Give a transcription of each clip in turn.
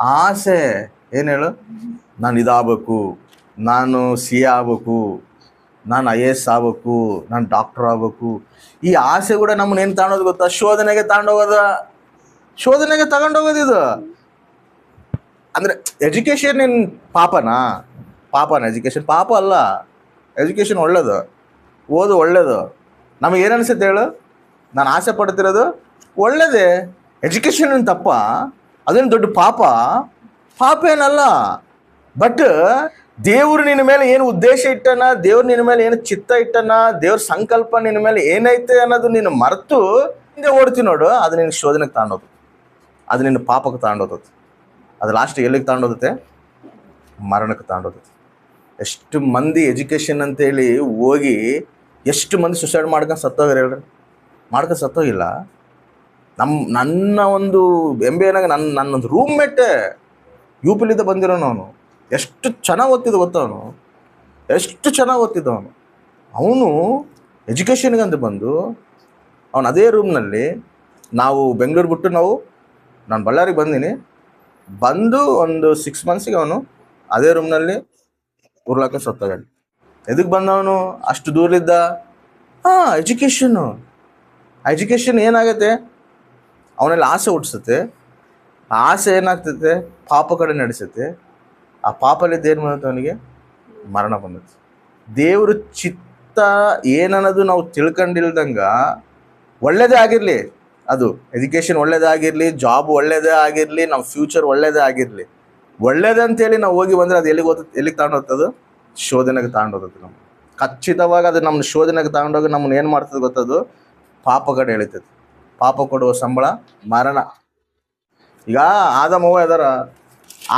ಆಸೆ ಏನು ಹೇಳು, ನಾನು ಇದಾಗಬೇಕು, ನಾನು ಸಿ ಎ ಆಗ್ಬೇಕು, ನಾನು IAS ಆಗ್ಬೇಕು, ನಾನು ಡಾಕ್ಟರ್ ಆಗ್ಬೇಕು. ಈ ಆಸೆ ಕೂಡ ನಮ್ಮನ್ನ ಏನು ತಗೊಂಡೋದು ಗೊತ್ತಾ? ಶೋಧನೆಗೆ ತಗೊಂಡೋಗೋದು ಇದು. ಅಂದರೆ ಎಜುಕೇಷನ್ ಏನು ಪಾಪನ ಎಜುಕೇಷನ್? ಪಾಪ ಅಲ್ಲ, ಎಜುಕೇಷನ್ ಒಳ್ಳೇದು, ಓದು ಒಳ್ಳೇದು. ನಮಗೇನು ಅನಿಸುತ್ತೆ ಹೇಳು? ನಾನು ಆಸೆ ಪಡ್ತಿರೋದು ಒಳ್ಳೇದೇ. ಎಜುಕೇಷನ್ ಏನು ತಪ್ಪ? ಅದೇನು ದೊಡ್ಡ ಪಾಪ ಏನಲ್ಲ. ಬಟ್ ದೇವ್ರು ನಿನ್ನ ಮೇಲೆ ಏನು ಉದ್ದೇಶ ಇಟ್ಟನ, ದೇವ್ರು ನಿನ್ನ ಮೇಲೆ ಏನು ಚಿತ್ತ ಇಟ್ಟನ, ದೇವ್ರ ಸಂಕಲ್ಪ ನಿನ್ನ ಮೇಲೆ ಏನೈತೆ ಅನ್ನೋದು ನೀನು ಮರೆತು ಹಿಂದೆ ಓಡ್ತಿ ನೋಡು, ಅದು ನಿನ್ನ ಶೋಧನೆಗೆ ತಗೊಂಡೋದು, ಅದು ನಿನ್ನ ಪಾಪಕ್ಕೆ ತಗೊಂಡೋದತ್ತೆ, ಅದು ಲಾಸ್ಟಿಗೆ ಎಲ್ಲಿಗೆ ತಗೊಂಡೋಗುತ್ತೆ? ಮರಣಕ್ಕೆ ತಗೊಂಡೋದತ್ತೆ. ಎಷ್ಟು ಮಂದಿ ಎಜುಕೇಷನ್ ಅಂತೇಳಿ ಹೋಗಿ ಎಷ್ಟು ಮಂದಿ ಸುಸೈಡ್ ಮಾಡ್ಕೊಂಡು ಸತ್ತೋಗ್ರಿ ಹೇಳ್ರಿ? ಮಾಡ್ಕೊಂಡು ಸತ್ತೋಗಿಲ್ಲ. ನನ್ನ ಒಂದು MBAನಾಗ ನನ್ನೊಂದು ರೂಮ್ಮೇಟೇ UPಲಿಂದ ಬಂದಿರೋನು. ಅವನು ಎಷ್ಟು ಚೆನ್ನಾಗಿ ಓದ್ತಿದ್ದ ಗೊತ್ತ? ಎಷ್ಟು ಚೆನ್ನಾಗಿ ಓದ್ತಿದ್ದವನು. ಅವನು ಎಜುಕೇಷನ್ಗಂತ ಬಂದು ಅವನು ಅದೇ ರೂಮ್ನಲ್ಲಿ, ನಾವು ಬೆಂಗಳೂರು ಬಿಟ್ಟು ನಾನು ಬಳ್ಳಾರಿಗೆ ಬಂದು ಒಂದು 6 ಮಂತ್ಸಿಗೆ ಅವನು ಅದೇ ರೂಮ್ನಲ್ಲಿ ಉರ್ಲಾಕ ಸತ್ತೋಗಲಿ. ಎದಕ್ಕೆ ಬಂದವನು? ಅಷ್ಟು ದೂರಲಿದ್ದ. ಎಜುಕೇಷನ್ ಏನಾಗತ್ತೆ? ಅವನಲ್ಲಿ ಆಸೆ ಹುಟ್ಟಿಸುತ್ತೆ. ಆ ಆಸೆ ಏನಾಗ್ತೈತೆ? ಪಾಪ ಕಡೆ ನಡೆಸುತ್ತೆ. ಆ ಪಾಪಲಿದ್ದು ಏನು ಬಂದತ್ತೆ? ಅವನಿಗೆ ಮರಣ ಬಂದತ್ತೆ. ದೇವ್ರ ಚಿತ್ತ ಏನನ್ನೋದು ನಾವು ತಿಳ್ಕೊಂಡಿಲ್ದಂಗೆ, ಒಳ್ಳೇದೇ ಆಗಿರಲಿ, ಅದು ಎಜುಕೇಷನ್ ಒಳ್ಳೇದೇ ಆಗಿರಲಿ, ಜಾಬ್ ಒಳ್ಳೇದೇ ಆಗಿರಲಿ, ನಮ್ಮ ಫ್ಯೂಚರ್ ಒಳ್ಳೇದೇ ಆಗಿರಲಿ, ಒಳ್ಳೇದೇ ಅಂತೇಳಿ ನಾವು ಹೋಗಿ ಬಂದರೆ ಅದು ಎಲ್ಲಿಗೆ ತಗೊಂಡೋಗ್ತದೆ? ಶೋಧನೆಗೆ ತಗೊಂಡೋಗುತ್ತೆ. ನಮ್ಮ ಖಚಿತವಾಗಿ ಅದು ನಮ್ಮ ಶೋಧನೆಗೆ ತಗೊಂಡೋಗಿ ನಮ್ಮನ್ನು ಏನು ಮಾಡ್ತದೆ ಗೊತ್ತದು? ಪಾಪ ಕಡೆ ಎಳಿತದೆ. ಪಾಪ ಕೊಡುವ ಸಂಬಳ ಮರಣ. ಈಗ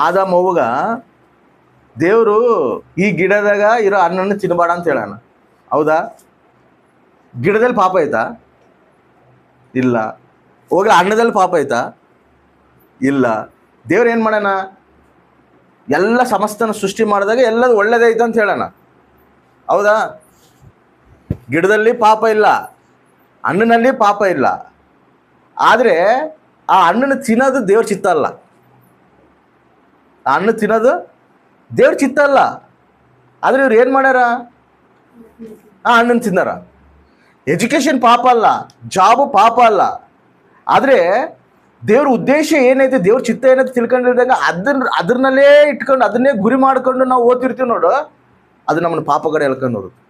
ಆದಮವ್ವಗ ದೇವರು ಈ ಗಿಡದಾಗ ಇರೋ ಹಣ್ಣನ್ನು ತಿನ್ನಬೇಡ ಅಂತ ಹೇಳೋಣ, ಹೌದಾ? ಗಿಡದಲ್ಲಿ ಪಾಪ ಐತಾ? ಇಲ್ಲ. ಹೋಗ್ಲಿ, ಹಣ್ಣದಲ್ಲಿ ಪಾಪ ಐತಾ? ಇಲ್ಲ. ದೇವ್ರು ಏನು ಮಾಡೋಣ? ಎಲ್ಲ ಸಮಸ್ತನ ಸೃಷ್ಟಿ ಮಾಡಿದಾಗ ಎಲ್ಲದು ಒಳ್ಳೇದೇ ಐತೆ ಅಂತ ಹೇಳೋಣ, ಹೌದಾ? ಗಿಡದಲ್ಲಿ ಪಾಪ ಇಲ್ಲ, ಹಣ್ಣಿನಲ್ಲಿ ಪಾಪ ಇಲ್ಲ. ಆದರೆ ಆ ಹಣ್ಣನ್ನು ತಿನ್ನೋದು ದೇವ್ರ ಚಿತ್ತ ಅಲ್ಲ. ಆ ಹಣ್ಣು ತಿನ್ನೋದು ದೇವ್ರ ಚಿತ್ತ ಅಲ್ಲ. ಆದರೆ ಇವ್ರು ಏನು ಮಾಡ್ಯಾರ? ಆ ಹಣ್ಣನ್ನು ತಿನ್ನಾರ. ಎಜುಕೇಷನ್ ಪಾಪ ಅಲ್ಲ, ಜಾಬು ಪಾಪ ಅಲ್ಲ. ಆದರೆ ದೇವ್ರ ಉದ್ದೇಶ ಏನೈತೆ, ದೇವ್ರ ಚಿತ್ತ ಏನೈತೆ ತಿಳ್ಕೊಂಡಿದ್ದಾಗ ಅದ್ರನ್ನಲ್ಲೇ ಇಟ್ಕೊಂಡು, ಅದನ್ನೇ ಗುರಿ ಮಾಡ್ಕೊಂಡು ನಾವು ಓದ್ತಿರ್ತೀವಿ ನೋಡು, ಅದು ನಮ್ಮನ್ನು ಪಾಪ ಕಡೆ ಎಳ್ಕೊಂಡು ಹೋಗುತ್ತೆ,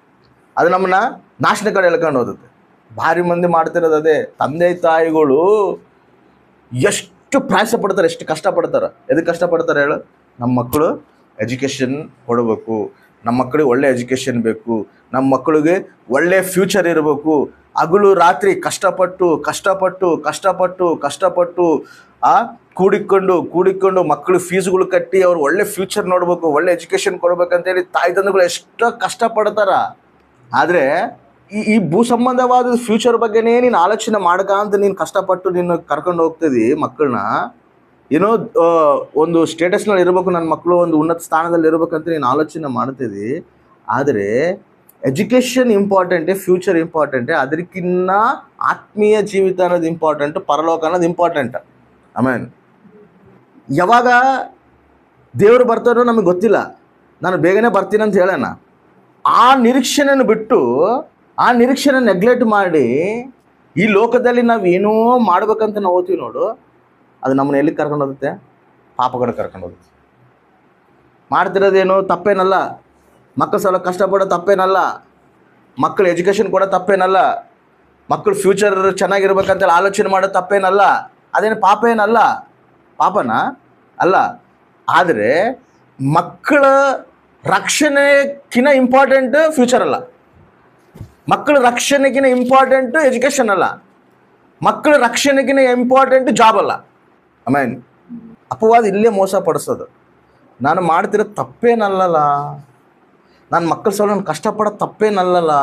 ಅದು ನಮ್ಮನ್ನ ನಾಶನ ಕಡೆ ಎಳ್ಕೊಂಡು ಹೋಗುತ್ತೆ. ಭಾರಿ ಮಂದಿ ಮಾಡ್ತಿರೋದು ಅದೇ. ತಂದೆ ತಾಯಿಗಳು ಎಷ್ಟು ಪ್ರಯಾಸ ಪಡ್ತಾರೆ, ಎಷ್ಟು ಕಷ್ಟಪಡ್ತಾರೆ. ಎದಕ್ಕೆ ಕಷ್ಟಪಡ್ತಾರೆ ಹೇಳು? ನಮ್ಮ ಮಕ್ಕಳು ಎಜುಕೇಷನ್ ಕೊಡಬೇಕು, ನಮ್ಮ ಮಕ್ಕಳಿಗೆ ಒಳ್ಳೆ ಎಜುಕೇಷನ್ ಬೇಕು, ನಮ್ಮ ಮಕ್ಕಳಿಗೆ ಒಳ್ಳೆ ಫ್ಯೂಚರ್ ಇರಬೇಕು. ಹಗಲು ರಾತ್ರಿ ಕಷ್ಟಪಟ್ಟು ಕೂಡಿಕೊಂಡು ಮಕ್ಕಳು ಫೀಸ್ಗಳು ಕಟ್ಟಿ ಅವ್ರು ಒಳ್ಳೆ ಫ್ಯೂಚರ್ ನೋಡಬೇಕು, ಒಳ್ಳೆ ಎಜುಕೇಷನ್ ಕೊಡ್ಬೇಕಂತೇಳಿ ತಾಯಿ ತಂದೆಗಳು ಎಷ್ಟೋ ಕಷ್ಟಪಡ್ತಾರ. ಆದರೆ ಈ ಭೂ ಸಂಬಂಧವಾದ ಫ್ಯೂಚರ್ ಬಗ್ಗೆನೇ ನೀನು ಆಲೋಚನೆ ಮಾಡ್ಕಂತ ನೀನು ಕಷ್ಟಪಟ್ಟು ನೀನು ಕರ್ಕೊಂಡು ಹೋಗ್ತಿದ್ದಿ ಮಕ್ಕಳನ್ನ. ಏನೋ ಒಂದು ಸ್ಟೇಟಸ್ನಲ್ಲಿ ಇರಬೇಕು, ನನ್ನ ಮಕ್ಕಳು ಒಂದು ಉನ್ನತ ಸ್ಥಾನದಲ್ಲಿ ಇರಬೇಕಂತ ನೀನು ಆಲೋಚನೆ ಮಾಡ್ತಿದ್ದಿ. ಆದರೆ ಎಜುಕೇಷನ್ ಇಂಪಾರ್ಟೆಂಟೇ, ಫ್ಯೂಚರ್ ಇಂಪಾರ್ಟೆಂಟೇ, ಅದಕ್ಕಿನ್ನ ಆತ್ಮೀಯ ಜೀವಿತ ಅನ್ನೋದು ಇಂಪಾರ್ಟೆಂಟು, ಪರಲೋಕ ಅನ್ನೋದು ಇಂಪಾರ್ಟೆಂಟ್. ಆಮೇಲೆ ಯಾವಾಗ ದೇವರು ಬರ್ತಾರೋ ನಮಗೆ ಗೊತ್ತಿಲ್ಲ, ನಾನು ಬೇಗನೆ ಬರ್ತೀನಿ ಅಂತ ಹೇಳೋಣ. ಆ ನಿರೀಕ್ಷೆಯನ್ನು ಬಿಟ್ಟು, ಆ ನಿರೀಕ್ಷೆನ ನೆಗ್ಲೆಕ್ಟ್ ಮಾಡಿ ಈ ಲೋಕದಲ್ಲಿ ನಾವು ಏನೋ ಮಾಡ್ಬೇಕಂತ ನಾವು ಓದ್ತೀವಿ ನೋಡು, ಅದು ನಮ್ಮನ್ನ ಎಲ್ಲಿಗೆ ಕರ್ಕೊಂಡು ಹೋಗುತ್ತೆ? ಪಾಪ ಕಡೆ ಕರ್ಕೊಂಡು ಹೋಗುತ್ತೆ. ಮಾಡ್ತಿರೋದೇನು ತಪ್ಪೇನಲ್ಲ, ಮಕ್ಕಳ ಸಲ ಕಷ್ಟಪಡೋ ತಪ್ಪೇನಲ್ಲ, ಮಕ್ಕಳು ಎಜುಕೇಷನ್ ಕೊಡೋ ತಪ್ಪೇನಲ್ಲ, ಮಕ್ಕಳು ಫ್ಯೂಚರ್ ಚೆನ್ನಾಗಿರ್ಬೇಕಂತೇಳಿ ಆಲೋಚನೆ ಮಾಡೋ ತಪ್ಪೇನಲ್ಲ, ಅದೇನು ಪಾಪ ಏನಲ್ಲ. ಪಾಪನ ಅಲ್ಲ. ಆದರೆ ಮಕ್ಕಳ ರಕ್ಷಣೆಗಿನ ಇಂಪಾರ್ಟೆಂಟ್ ಫ್ಯೂಚರ್ ಅಲ್ಲ, ಮಕ್ಕಳ ರಕ್ಷಣೆಗಿನ ಇಂಪಾರ್ಟೆಂಟ್ ಎಜುಕೇಷನ್ ಅಲ್ಲ, ಮಕ್ಕಳ ರಕ್ಷಣೆಗಿನ ಇಂಪಾರ್ಟೆಂಟ್ ಜಾಬ್ ಅಲ್ಲ. ಆಮೇಲೆ ಅಪವಾದ ಇಲ್ಲೇ ಮೋಸ ಪಡಿಸೋದು. ನಾನು ಮಾಡ್ತಿರೋ ತಪ್ಪೇನಲ್ಲಲ್ಲ, ನನ್ನ ಮಕ್ಕಳ ಸಲ ನಾನು ಕಷ್ಟಪಡೋದು ತಪ್ಪೇನಲ್ಲಲ್ಲ,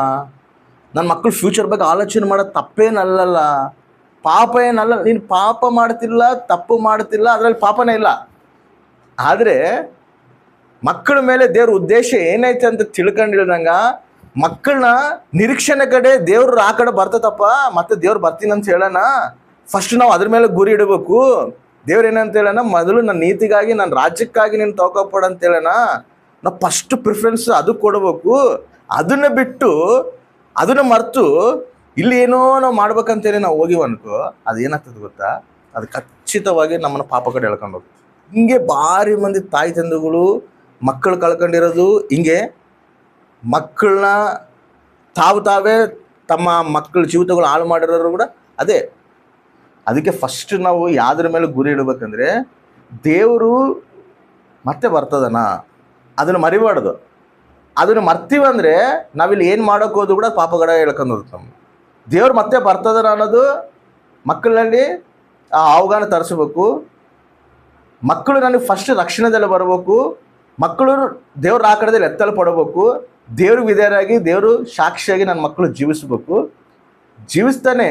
ನನ್ನ ಮಕ್ಕಳ ಫ್ಯೂಚರ್ ಬಗ್ಗೆ ಆಲೋಚನೆ ಮಾಡೋದು ತಪ್ಪೇನಲ್ಲಲ್ಲ, ಪಾಪ ಏನಲ್ಲ. ನೀನು ಪಾಪ ಮಾಡ್ತಿಲ್ಲ, ತಪ್ಪು ಮಾಡ್ತಿಲ್ಲ, ಅದರಲ್ಲಿ ಪಾಪನೇ ಇಲ್ಲ. ಆದರೆ ಮಕ್ಕಳ ಮೇಲೆ ದೇವ್ರ ಉದ್ದೇಶ ಏನೈತೆ ಅಂತ ತಿಳ್ಕೊಂಡಿಲ್ದಂಗ ಮಕ್ಕಳನ್ನ ನಿರೀಕ್ಷಣೆ ಕಡೆ ದೇವ್ರು ಆ ಕಡೆ ಬರ್ತದಪ್ಪ, ಮತ್ತೆ ದೇವ್ರು ಬರ್ತೀನಿ ಅಂತ ಹೇಳೋಣ. ಫಸ್ಟ್ ನಾವು ಅದ್ರ ಮೇಲೆ ಗುರಿ ಇಡಬೇಕು. ದೇವ್ರು ಏನಂತ ಹೇಳೋಣ, ಮೊದಲು ನನ್ನ ನೀತಿಗಾಗಿ, ನನ್ನ ರಾಜ್ಯಕ್ಕಾಗಿ ನೀನು ತಗೋಪಡ ಅಂತ ಹೇಳೋಣ. ನಾವು ಫಸ್ಟ್ ಪ್ರಿಫರೆನ್ಸ್ ಅದಕ್ಕೆ ಕೊಡಬೇಕು. ಅದನ್ನ ಬಿಟ್ಟು ಅದನ್ನ ಮರೆತು ಇಲ್ಲಿ ಏನೋ ನಾವು ಮಾಡ್ಬೇಕಂತೇಳಿ ನಾವು ಹೋಗಿವ ಅನ್ಕೋ, ಅದೇನಾಗ್ತದೆ ಗೊತ್ತಾ, ಅದು ಖಚಿತವಾಗಿ ನಮ್ಮನ್ನು ಪಾಪ ಕಡೆ ಎಳ್ಕೊಂಡು ಹೋಗ್ತದೆ. ಹಿಂಗೆ ಭಾರಿ ಮಂದಿ ತಾಯಿ ತಂದೆಗಳು ಮಕ್ಕಳು ಕಳ್ಕೊಂಡಿರೋದು ಹಿಂಗೆ. ಮಕ್ಕಳನ್ನ ತಾವೇ ತಮ್ಮ ಮಕ್ಕಳ ಜೀವಿತಗಳು ಹಾಳು ಮಾಡಿರೋರು ಕೂಡ ಅದೇ. ಅದಕ್ಕೆ ಫಸ್ಟ್ ನಾವು ಯಾವ್ದ್ರ ಮೇಲೆ ಗುರಿ ಇಡಬೇಕಂದ್ರೆ, ದೇವರು ಮತ್ತೆ ಬರ್ತದನ ಅದನ್ನು ಮರಿಬಾರ್ದು. ಅದನ್ನು ಮರ್ತೀವಂದರೆ ನಾವಿಲ್ಲಿ ಏನು ಮಾಡೋಕೆ ಹೋದ್ರು ಕೂಡ ಪಾಪಗಡ ಹೇಳ್ಕೊಂಡು ಹೋಗುತ್ತೆ ನಮ್ಮ. ದೇವ್ರು ಮತ್ತೆ ಬರ್ತದನ ಅನ್ನೋದು ಮಕ್ಕಳಲ್ಲಿ ಆ ಅವಗಾಹನೆ ತರಿಸ್ಬೇಕು. ಮಕ್ಕಳು ನನಗೆ ಫಸ್ಟ್ ರಕ್ಷಣೆದಲ್ಲಿ ಬರಬೇಕು. ಮಕ್ಕಳು ದೇವ್ರ ಆ ಕಡೆದಲ್ಲಿ ಎತ್ತಲ್ಪಡಬೇಕು. ದೇವ್ರಿಗೆ ವಿಧೇಯರಾಗಿ, ದೇವರು ಸಾಕ್ಷಿಯಾಗಿ ನನ್ನ ಮಕ್ಕಳು ಜೀವಿಸ್ಬೇಕು. ಜೀವಿಸ್ತಾನೆ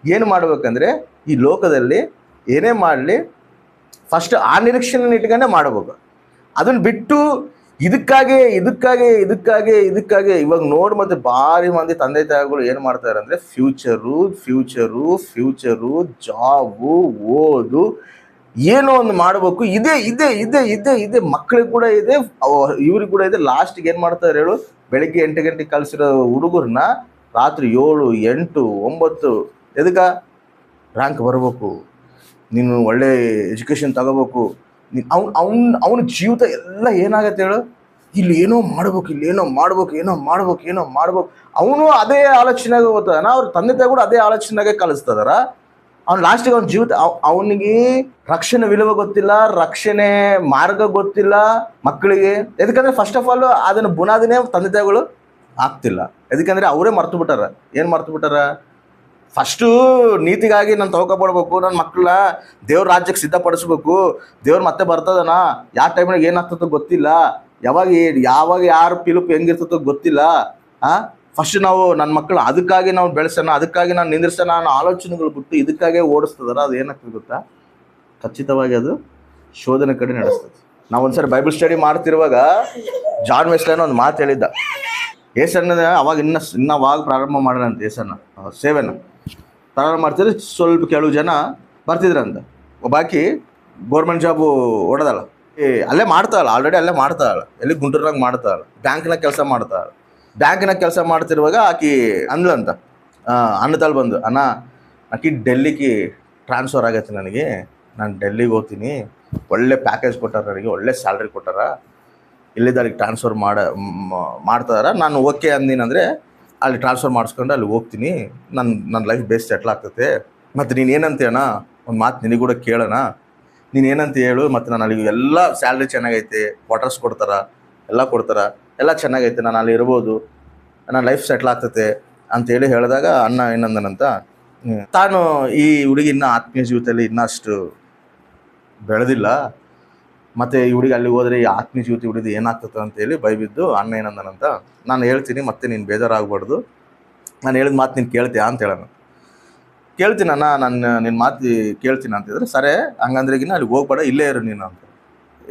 ಏನು ಮಾಡ್ಬೇಕಂದ್ರೆ, ಈ ಲೋಕದಲ್ಲಿ ಏನೇ ಮಾಡಲಿ ಫಸ್ಟ್ ಆ ನಿರೀಕ್ಷೆನ ಇಟ್ಕೊಂಡೆ ಮಾಡಬೇಕು. ಅದನ್ನು ಬಿಟ್ಟು ಇದಕ್ಕಾಗಿ ಇವಾಗ ನೋಡಿ ಮತ್ತೆ ಭಾರಿ ಮಂದಿ ತಂದೆ ತಾಯಿಗಳು ಏನು ಮಾಡ್ತಾರೆ ಅಂದರೆ, ಫ್ಯೂಚರು ಜಾಬು, ಓದು, ಏನೋ ಒಂದು ಮಾಡಬೇಕು, ಇದೆ ಮಕ್ಕಳಿಗೆ ಕೂಡ ಇದೆ, ಇವ್ರಿಗೆ ಕೂಡ ಇದೆ. ಲಾಸ್ಟಿಗೆ ಏನು ಮಾಡ್ತಾರೆ ಹೇಳು, ಬೆಳಿಗ್ಗೆ 8 ಗಂಟೆಗೆ ಕಳಿಸಿರೋ ಹುಡುಗರನ್ನ ರಾತ್ರಿ 7, 8, 9 ಎದಕ್ಕೆ ರ್ಯಾಂಕ್ ಬರಬೇಕು, ನೀನು ಒಳ್ಳೆ ಎಜುಕೇಷನ್ ತಗೋಬೇಕು. ನೀನು ಅವನ ಜೀವಿತ ಎಲ್ಲ ಏನಾಗತ್ತೆ ಹೇಳು, ಇಲ್ಲಿ ಏನೋ ಮಾಡ್ಬೇಕು. ಅವನು ಅದೇ ಆಲೋಚನೆಗೆ ಹೋಗ್ತಾನ. ಅವ್ರ ತಂದೆ ತಾಯಿ ಕೂಡ ಅದೇ ಆಲೋಚನೆಗೆ ಕಲಿಸ್ತದಾರ. ಅವ್ನು ಲಾಸ್ಟಿಗೆ ಅವ್ನ ಜೀವಿತ ಅವನಿಗೆ ರಕ್ಷಣೆ ವಿలువ ಗೊತ್ತಿಲ್ಲ, ರಕ್ಷಣೆ ಮಾರ್ಗ ಗೊತ್ತಿಲ್ಲ ಮಕ್ಕಳಿಗೆ. ಯಾಕಂದ್ರೆ ಫಸ್ಟ್ ಆಫ್ ಆಲ್ ಅದನ್ನು ಬುನಾದಿನೇ ತಂದೆ ತಾಯಿಗಳು ಆಗ್ತಿಲ್ಲ. ಯಾಕಂದ್ರೆ ಅವರೇ ಮರ್ತು ಬಿಟ್ಟಾರ. ಫಸ್ಟು ನೀತಿಗಾಗಿ ನಾನು ತಗೋಪಡ್ಬೇಕು, ನನ್ನ ಮಕ್ಕಳನ್ನ ದೇವ್ರ ರಾಜ್ಯಕ್ಕೆ ಸಿದ್ಧಪಡಿಸ್ಬೇಕು. ದೇವ್ರು ಮತ್ತೆ ಬರ್ತದನ, ಯಾವ ಟೈಮ್ನಾಗ ಏನಾಗ್ತದೋ ಗೊತ್ತಿಲ್ಲ, ಯಾವಾಗ ಯಾರು ಪಿಲುಪು ಹೆಂಗಿರ್ತದೋ ಗೊತ್ತಿಲ್ಲ. ಫಸ್ಟ್ ನಾವು ನನ್ನ ಮಕ್ಕಳು ಅದಕ್ಕಾಗಿ ನಾವು ಬೆಳೆಸೋಣ, ಅದಕ್ಕಾಗಿ ನಾನು ನಿಂದಿರ್ಸೋಣ ಅನ್ನೋ ಆಲೋಚನೆಗಳು ಬಿಟ್ಟು ಇದಕ್ಕಾಗೇ ಓಡಿಸ್ತದಾರ. ಅದು ಏನಾಗ್ತದೆ ಗೊತ್ತಾ, ಖಚಿತವಾಗಿ ಅದು ಶೋಧನೆ ಕಡೆ ನಡೆಸ್ತದೆ. ನಾವು ಒಂದ್ಸರಿ ಬೈಬಲ್ ಸ್ಟಡಿ ಮಾಡ್ತಿರುವಾಗ ಜಾನ್ ವೆಸ್ಲೆನ್ ಒಂದು ಮಾತು ಹೇಳಿದ್ದ. ಏಸನ್ನ ಅವಾಗ ಇನ್ನವಾಗ ಪ್ರಾರಂಭ ಮಾಡೋಣ ಅಂತ, ಏಸನ್ನ ಸೇವೆನ ಪ್ರಾರಂಭ ಮಾಡ್ತಿದ್ರೆ ಸ್ವಲ್ಪ ಕೆಲವು ಜನ ಬರ್ತಿದ್ರಂತ. ಬಾಕಿ ಗೌರ್ಮೆಂಟ್ ಜಾಬು ಓಡೋದಲ್ಲ, ಅಲ್ಲೇ ಮಾಡ್ತಾಳಲ್ಲ, ಆಲ್ರೆಡಿ ಅಲ್ಲೇ ಮಾಡ್ತಾಳ, ಎಲ್ಲಿ ಗುಂಟೂರಾಗ ಮಾಡ್ತಾಳ, ಬ್ಯಾಂಕ್ನಾಗ ಕೆಲಸ ಮಾಡ್ತಿರುವಾಗ ಆಕಿ ಅಂದ್ಲಂತ, ಅನ್ನತಾಳು ಬಂದು, ಅಣ್ಣ ಆಕಿ ಡೆಲ್ಲಿಗೆ ಟ್ರಾನ್ಸ್ಫರ್ ಆಗೈತೆ ನನಗೆ, ನಾನು ಡೆಲ್ಲಿಗೆ ಹೋಗ್ತೀನಿ, ಒಳ್ಳೆ ಪ್ಯಾಕೇಜ್ ಕೊಟ್ಟಾರ ನನಗೆ, ಒಳ್ಳೆ ಸ್ಯಾಲ್ರಿ ಕೊಟ್ಟಾರ, ಇಲ್ಲಿದ್ದ ಅಲ್ಲಿಗೆ ಟ್ರಾನ್ಸ್ಫರ್ ಮಾಡ್ತಾರ. ನಾನು ಓಕೆ ಅಂದಿನಂದರೆ ಅಲ್ಲಿ ಟ್ರಾನ್ಸ್ಫರ್ ಮಾಡಿಸ್ಕೊಂಡು ಅಲ್ಲಿ ಹೋಗ್ತೀನಿ, ನನ್ನ ಲೈಫ್ ಬೇಸ್ ಸೆಟ್ಲ್ ಆಗ್ತೈತೆ. ಮತ್ತು ನೀನು ಏನಂತೀಯಣ್ಣ, ಒಂದು ಮಾತು ನಿನಗೆ ಕೂಡ ಕೇಳೋಣ, ನೀನು ಏನಂತ ಹೇಳು. ಮತ್ತು ನಾನು ಅಲ್ಲಿ ಎಲ್ಲ ಸ್ಯಾಲ್ರಿ ಚೆನ್ನಾಗೈತೆ, ಕ್ವಾರ್ಟರ್ಸ್ ಕೊಡ್ತಾರೆ, ಎಲ್ಲ ಚೆನ್ನಾಗೈತೆ, ನಾನು ಅಲ್ಲಿ ಇರ್ಬೋದು, ನನ್ನ ಲೈಫ್ ಸೆಟ್ಲ್ ಆಗ್ತೈತೆ ಅಂತೇಳಿ ಹೇಳಿದಾಗ ಅಣ್ಣ ಏನಂದನಂತ, ತಾನು ಈ ಹುಡುಗಿ ಇನ್ನೂ ಆತ್ಮೀಯ ಜೀವಿತದಲ್ಲಿ ಇನ್ನಷ್ಟು ಬೆಳೆದಿಲ್ಲ, ಮತ್ತು ಈ ಹುಡುಗಿ ಅಲ್ಲಿ ಹೋದರೆ ಈ ಆತ್ಮೀಯ ಜೀವಿತ ಹುಡುಗಿ ಏನಾಗ್ತದೆ ಅಂತೇಳಿ ಬೈಬಿದ್ದು ಅಣ್ಣ ಏನಂದನಂತ, ನಾನು ಹೇಳ್ತೀನಿ ಮತ್ತೆ ನೀನು ಬೇಜಾರಾಗಬಾರ್ದು, ನಾನು ಹೇಳಿದ ಮಾತು ನೀನು ಕೇಳ್ತೀಯಾ ಅಂತ ಹೇಳೋಣ. ಕೇಳ್ತೀನಿ ಅಣ್ಣ, ನಿನ್ನ ಮಾತು ಕೇಳ್ತೀನಿ ಅಂತಿದ್ರೆ, ಸರಿ ಹಂಗಂದ್ರೆಗಿನ ಅಲ್ಲಿ ಹೋಗ್ಬೇಡ, ಇಲ್ಲೇ ಇರು ನೀನು ಅಂತ.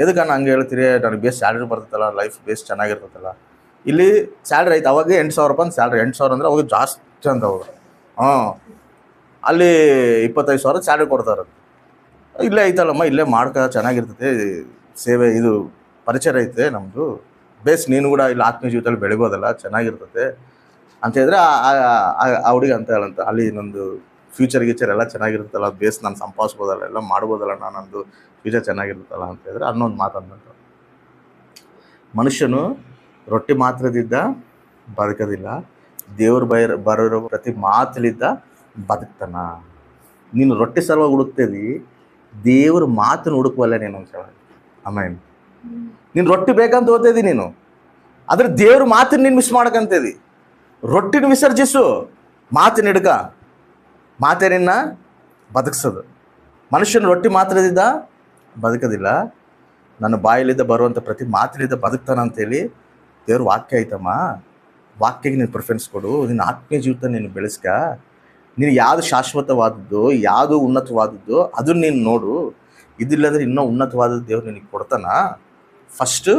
ಎದಕ್ಕಣ್ಣ ಹಂಗೆ ಹೇಳ್ತೀರಿ, ನನಗೆ ಬೇಸ್ ಸ್ಯಾಲ್ರಿ ಬರ್ತೈತಲ್ಲ, ಲೈಫ್ ಬೇಸ್ ಚೆನ್ನಾಗಿರ್ತೈತಲ್ಲ, ಇಲ್ಲಿ ಸ್ಯಾಲ್ರಿ ಐತೆ, ಅವಾಗ 8,000 ರೂಪಾಯಿ ಸ್ಯಾಲ್ರಿ. 8,000 ಅಂದರೆ ಅವಾಗ ಜಾಸ್ತಿ ಅಂತ ಅವಾಗ. ಅಲ್ಲಿ 25,000 ಸ್ಯಾಲ್ರಿ ಕೊಡ್ತಾರೆ. ಇಲ್ಲೇ ಐತಲ್ಲಮ್ಮ, ಇಲ್ಲೇ ಮಾಡ್ಕ, ಚೆನ್ನಾಗಿರ್ತೈತೆ, ಸೇವೆ ಇದು ಪರಿಚಯ ಐತೆ ನಮ್ಮದು, ಬೇಸ್ ನೀನು ಕೂಡ ಇಲ್ಲಿ ಆತ್ಮೀಯ ಜೀವಿತದಲ್ಲಿ ಬೆಳಿಬೋದಲ್ಲ, ಚೆನ್ನಾಗಿರ್ತೈತೆ ಅಂತ ಹೇಳಿದ್ರೆ ಆ ಹುಡುಗಿ ಅಂತ ಹೇಳಂತ, ಅಲ್ಲಿ ನಂದು ಫ್ಯೂಚರ್ ಎಲ್ಲ ಚೆನ್ನಾಗಿರುತ್ತಲ್ಲ, ಬೇಸ್ ನಾನು ಸಂಪಾದಿಸ್ಬೋದಲ್ಲ, ಎಲ್ಲ ಮಾಡ್ಬೋದಲ್ಲ, ನಂದು ಫ್ಯೂಚರ್ ಚೆನ್ನಾಗಿರುತ್ತಲ್ಲ ಅಂತ ಹೇಳಿದ್ರೆ ಅನ್ನೊಂದು ಮಾತಂದಂತ, ಮನುಷ್ಯನು ರೊಟ್ಟಿ ಮಾತ್ರದಿಂದ ಬದುಕೋದಿಲ್ಲ, ದೇವ್ರ ಬರೋ ಪ್ರತಿ ಮಾತಲಿದ್ದ ಬದುಕ್ತಾನ. ನೀನು ರೊಟ್ಟಿ ಸಲುವಾಗಿ ಹುಡುಕ್ತೇವಿ, ದೇವ್ರ ಮಾತನ್ನು ಹುಡುಕುವಲ್ಲ ನೀನು ಅಂತ ಹೇಳಿ. ಆಮೇಲೆ ನೀನು ರೊಟ್ಟಿ ಬೇಕಂತ ಓದ್ತಿದ್ದಿ ನೀನು, ಆದರೆ ದೇವ್ರ ಮಾತನ್ನು ನೀನು ಮಿಸ್ ಮಾಡ್ಕಂತಿದ್ದಿ. ರೊಟ್ಟಿನ ವಿಸರ್ಜಿಸು, ಮಾತಿನ ಹಿಡ್ಕ, ಮಾತೇ ನಿನ್ನ ಬದುಕ್ಸೋದು. ಮನುಷ್ಯನ ರೊಟ್ಟಿ ಮಾತ್ರದಿಂದ ಬದುಕೋದಿಲ್ಲ, ನನ್ನ ಬಾಯಲ್ಲಿದ್ದ ಬರುವಂಥ ಪ್ರತಿ ಮಾತಿನಿಂದ ಬದುಕ್ತಾನ ಅಂತೇಳಿ ದೇವ್ರ ವಾಕ್ಯ ಐತಮ್ಮ. ವಾಕ್ಯಕ್ಕೆ ನೀನು ಪ್ರಿಫರೆನ್ಸ್ ಕೊಡು, ನಿನ್ನ ಆತ್ಮೀಯ ಜೀವಿತ ನೀನು ಬೆಳೆಸ್ಕ. ನೀನು ಯಾವುದು ಶಾಶ್ವತವಾದದ್ದು, ಯಾವುದು ಉನ್ನತವಾದದ್ದು ಅದನ್ನು ನೀನು ನೋಡು. ಇದಿಲ್ಲಂದರೆ ಇನ್ನೂ ಉನ್ನತವಾದದ್ದು ದೇವ್ರು ನಿನಗೆ ಕೊಡ್ತಾನ. ಫಸ್ಟು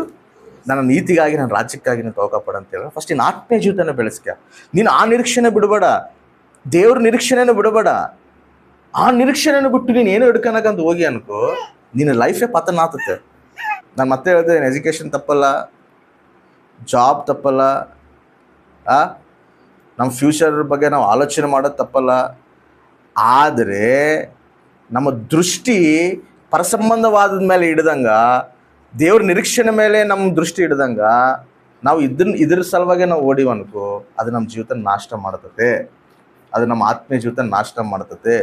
ನನ್ನ ನೀತಿಗಾಗಿ, ನನ್ನ ರಾಜ್ಯಕ್ಕಾಗಿ ನೀನು ತಗೋಪಡ ಅಂತೇಳಿ ಫಸ್ಟ್ ನಿನ್ನ ಆತ್ಮೀಯ ಜೀವಿತನ ಬೆಳೆಸ್ಕ. ನೀನು ಆ ನಿರೀಕ್ಷೆನೇ ಬಿಡಬೇಡ, ದೇವ್ರ ನಿರೀಕ್ಷೆನೇ ಬಿಡಬೇಡ. ಆ ನಿರೀಕ್ಷೆಯನ್ನು ಬಿಟ್ಟು ನೀನು ಏನು ಹಿಡ್ಕೊಳಕಂತ ಹೋಗಿ ಅನ್ಕೋ, ನಿನ್ನ ಲೈಫೇ ಪತನ ಆಗ್ತತೆ. ನಾನು ಮತ್ತೆ ಹೇಳ್ತೇನೆ, ಎಜುಕೇಷನ್ ತಪ್ಪಲ್ಲ, ಜಾಬ್ ತಪ್ಪಲ್ಲ, ನಮ್ಮ ಫ್ಯೂಚರ್ ಬಗ್ಗೆ ನಾವು ಆಲೋಚನೆ ಮಾಡೋದು ತಪ್ಪಲ್ಲ. ಆದರೆ ನಮ್ಮ ದೃಷ್ಟಿ ಪರಸಂಬಂಧವಾದ ಮೇಲೆ ಇಡ್ದಂಗ, ದೇವ್ರ ನಿರೀಕ್ಷಣೆ ಮೇಲೆ ನಮ್ಮ ದೃಷ್ಟಿ ಇಡ್ದಂಗ ನಾವು ಇದ್ರ ಸಲುವಾಗಿ ನಾವು ಓಡಿವನ್ಕೋ, ಅದು ನಮ್ಮ ಜೀವಿತ ನಾಶ ಮಾಡ್ತತೆ, ಅದು ನಮ್ಮ ಆತ್ಮೀಯ ಜೀವಿತ ನಾಶ ಮಾಡ್ತತೆ.